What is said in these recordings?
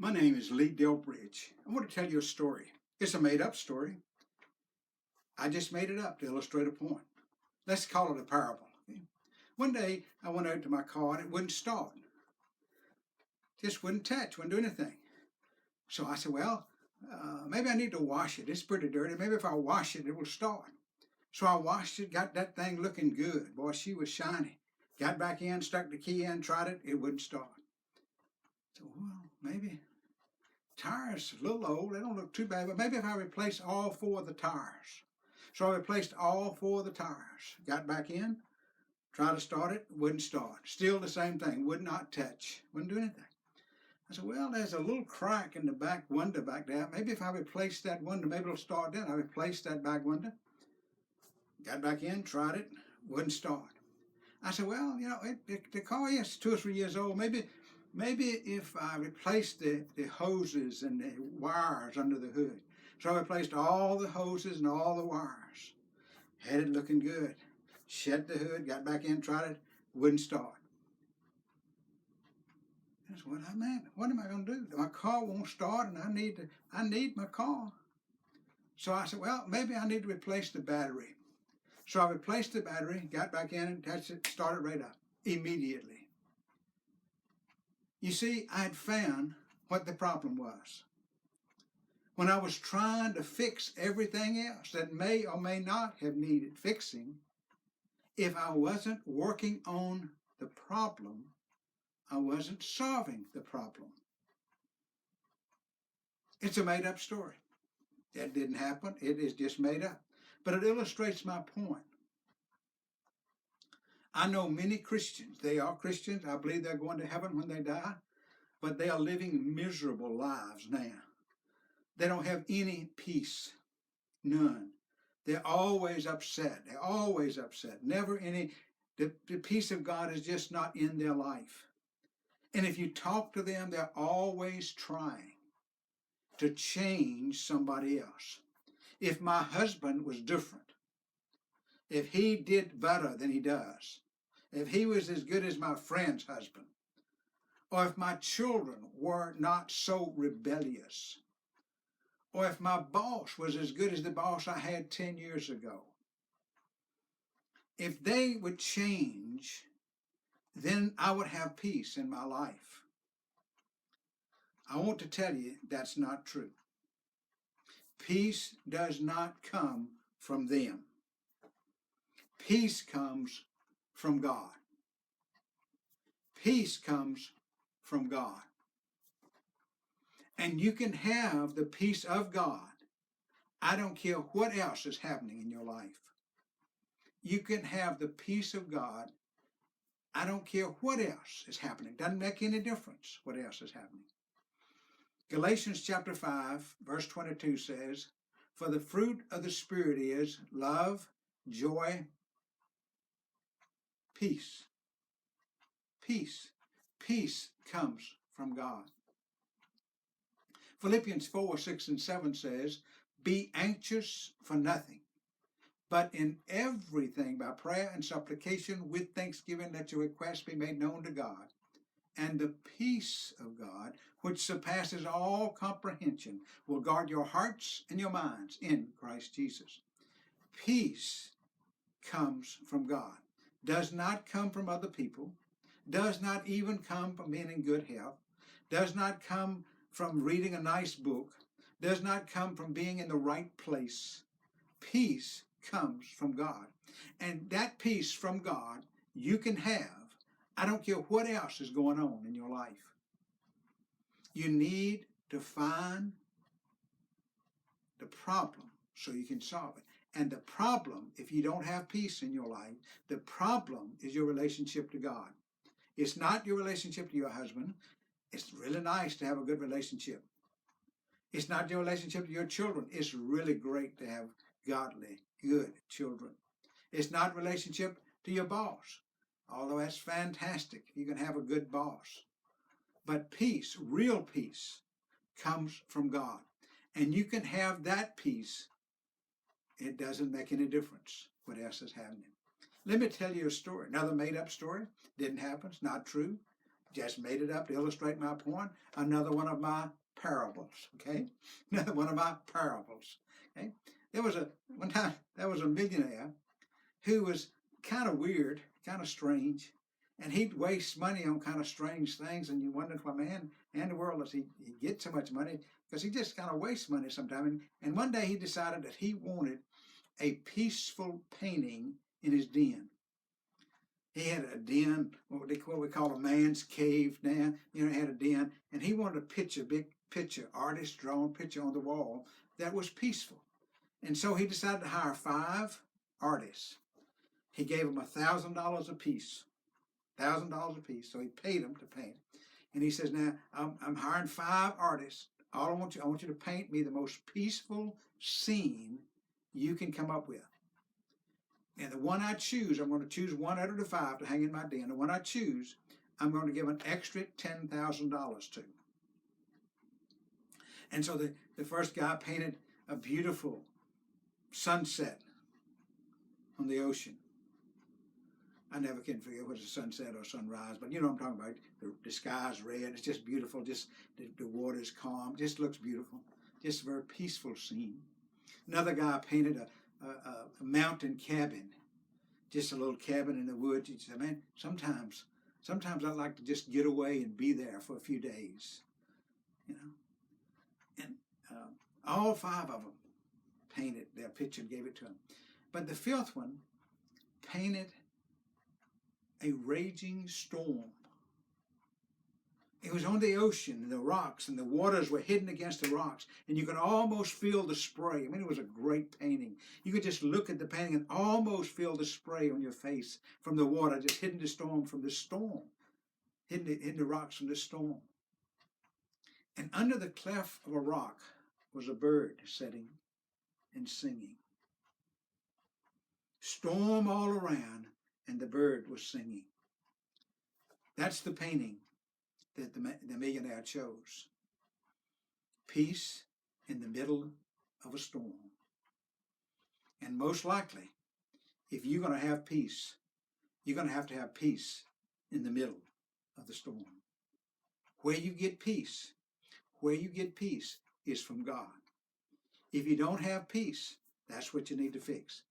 My name is Lee Delbridge. I want to tell you a story. It's a made up story. I just made it up to illustrate a point. Let's call it a parable. Okay? One day I went out to my car and it wouldn't start. Just wouldn't touch, wouldn't do anything. So I said, maybe I need to wash it. It's pretty dirty. Maybe if I wash it, it will start. So I washed it, got that thing looking good. Boy, she was shiny. Got back in, stuck the key in, tried it, it wouldn't start. So, maybe tires a little old, they don't look too bad, but maybe if I replace all four of the tires. So I replaced all four of the tires, got back in, tried to start it, wouldn't start. Still the same thing, would not touch, wouldn't do anything. I said, there's a little crack in the back window back there. Maybe if I replace that window, maybe it'll start then. I replaced that back window, got back in, tried it, wouldn't start. I said, the car is 2 or 3 years old. Maybe if I replace the hoses and the wires under the hood. So I replaced all the hoses and all the wires. Had it looking good. Shut the hood, got back in, tried it, wouldn't start. That's what I meant. What am I going to do? My car won't start and I need my car. So I said, maybe I need to replace the battery. So I replaced the battery, got back in and touched it, started right up immediately. You see, I had found what the problem was. When I was trying to fix everything else that may or may not have needed fixing, if I wasn't working on the problem, I wasn't solving the problem. It's a made-up story. That didn't happen. It is just made up. But it illustrates my point. I know many Christians. They are Christians. I believe they're going to heaven when they die. But they are living miserable lives now. They don't have any peace. None. They're always upset. They're always upset. Never any. The peace of God is just not in their life. And if you talk to them, they're always trying to change somebody else. If my husband was different, if he did better than he does, if he was as good as my friend's husband, or if my children were not so rebellious, or if my boss was as good as the boss I had 10 years ago, if they would change, then I would have peace in my life. I want to tell you that's not true. Peace does not come from them. Peace comes from God. Peace comes from God. And you can have the peace of God. I don't care what else is happening in your life. You can have the peace of God. I don't care what else is happening. Doesn't make any difference what else is happening. Galatians chapter 5, verse 22 says, "For the fruit of the Spirit is love, joy, peace." Peace. Peace comes from God. Philippians 4, 6, and 7 says, "Be anxious for nothing, but in everything by prayer and supplication with thanksgiving let your requests be made known to God. And the peace of God, which surpasses all comprehension, will guard your hearts and your minds in Christ Jesus." Peace comes from God. Does not come from other people. Does not even come from being in good health. Does not come from reading a nice book. Does not come from being in the right place. Peace comes from God. And that peace from God you can have. I don't care what else is going on in your life. You need to find the problem so you can solve it. And the problem, if you don't have peace in your life, the problem is your relationship to God. It's not your relationship to your husband. It's really nice to have a good relationship. It's not your relationship to your children. It's really great to have godly, good children. It's not relationship to your boss, although that's fantastic. You can have a good boss. But peace, real peace, comes from God. And you can have that peace. It doesn't make any difference what else is happening. Let me tell you a story, another made-up story. Didn't happen. It's not true. just made it up to illustrate my point. Another one of my parables, okay? Another one of my parables, okay? One time, there was a millionaire who was kind of weird, kind of strange, and he'd waste money on kind of strange things, and you wondered why, man, in the world does he get so much money? Because he just kind of wastes money sometimes. And one day he decided that he wanted a peaceful painting in his den. He had a den, what we call a man's cave now. He had a den, and he wanted a picture, big picture, artist drawn picture on the wall that was peaceful. And so he decided to hire 5 artists. He gave them $1,000 apiece, $1,000 apiece. So he paid them to paint. And he says, now I'm hiring 5 artists. I want you to paint me the most peaceful scene you can come up with. And the one I choose, I'm going to choose one out of the 5 to hang in my den. The one I choose, I'm going to give an extra $10,000 to. And so the first guy painted a beautiful sunset on the ocean. I never can forget what's a sunset or sunrise, but you know what I'm talking about. The sky's red. It's just beautiful. Just the water's calm. Just looks beautiful. Just a very peaceful scene. Another guy painted a mountain cabin, just a little cabin in the woods. He said, man, sometimes I'd like to just get away and be there for a few days, you know. And all 5 of them painted their picture and gave it to him. But the 5th one painted a raging storm. It was on the ocean, and the rocks, and the waters were hidden against the rocks, and you could almost feel the spray. I mean, it was a great painting. You could just look at the painting and almost feel the spray on your face from the water, just hidden the storm from the storm, hidden the rocks from the storm. And under the cleft of a rock was a bird sitting and singing. Storm all around, and the bird was singing. That's the painting that the millionaire chose. Peace in the middle of a storm. And most likely, if you're going to have peace, you're going to have peace in the middle of the storm. Where you get peace is from God. If you don't have peace, that's what you need to fix.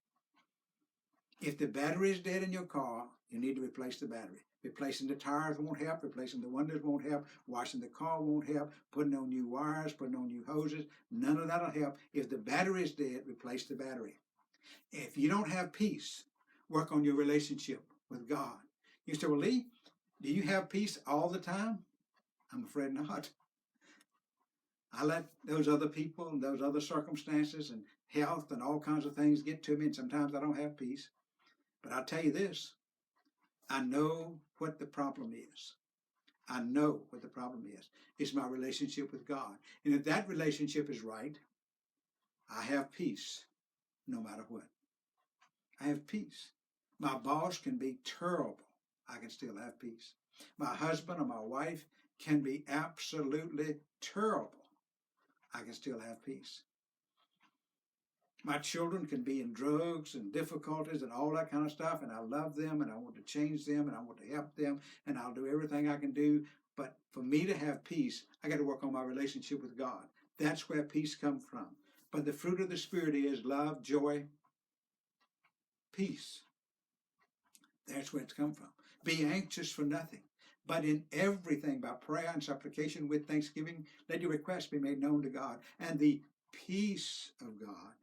If the battery is dead in your car, you need to replace the battery. Replacing the tires won't help. Replacing the windows won't help. Washing the car won't help. Putting on new wires, putting on new hoses, none of that will help. If the battery is dead, replace the battery. If you don't have peace, work on your relationship with God. You say, well, Lee, do you have peace all the time? I'm afraid not. I let those other people and those other circumstances and health and all kinds of things get to me, and sometimes I don't have peace. But I'll tell you this, I know what the problem is. I know what the problem is. It's my relationship with God. And if that relationship is right, I have peace no matter what. I have peace. My boss can be terrible. I can still have peace. My husband or my wife can be absolutely terrible. I can still have peace. My children can be in drugs and difficulties and all that kind of stuff, and I love them, and I want to change them, and I want to help them, and I'll do everything I can do. But for me to have peace, I got to work on my relationship with God. That's where peace comes from. But the fruit of the Spirit is love, joy, peace. That's where it's come from. Be anxious for nothing, but in everything by prayer and supplication with thanksgiving, let your requests be made known to God. And the peace of God,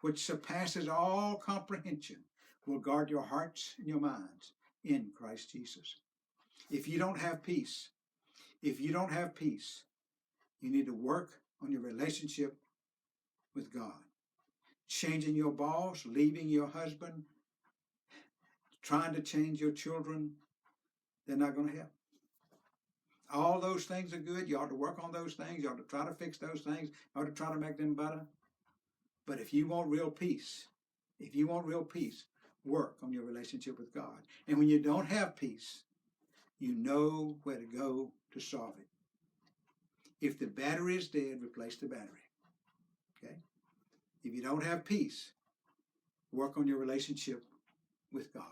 which surpasses all comprehension, will guard your hearts and your minds in Christ Jesus. If you don't have peace, you need to work on your relationship with God. Changing your boss, leaving your husband, trying to change your children, they're not going to help. All those things are good. You ought to work on those things. You ought to try to fix those things. You ought to try to make them better. But if you want real peace, work on your relationship with God. And when you don't have peace, you know where to go to solve it. If the battery is dead, replace the battery. Okay? If you don't have peace, work on your relationship with God.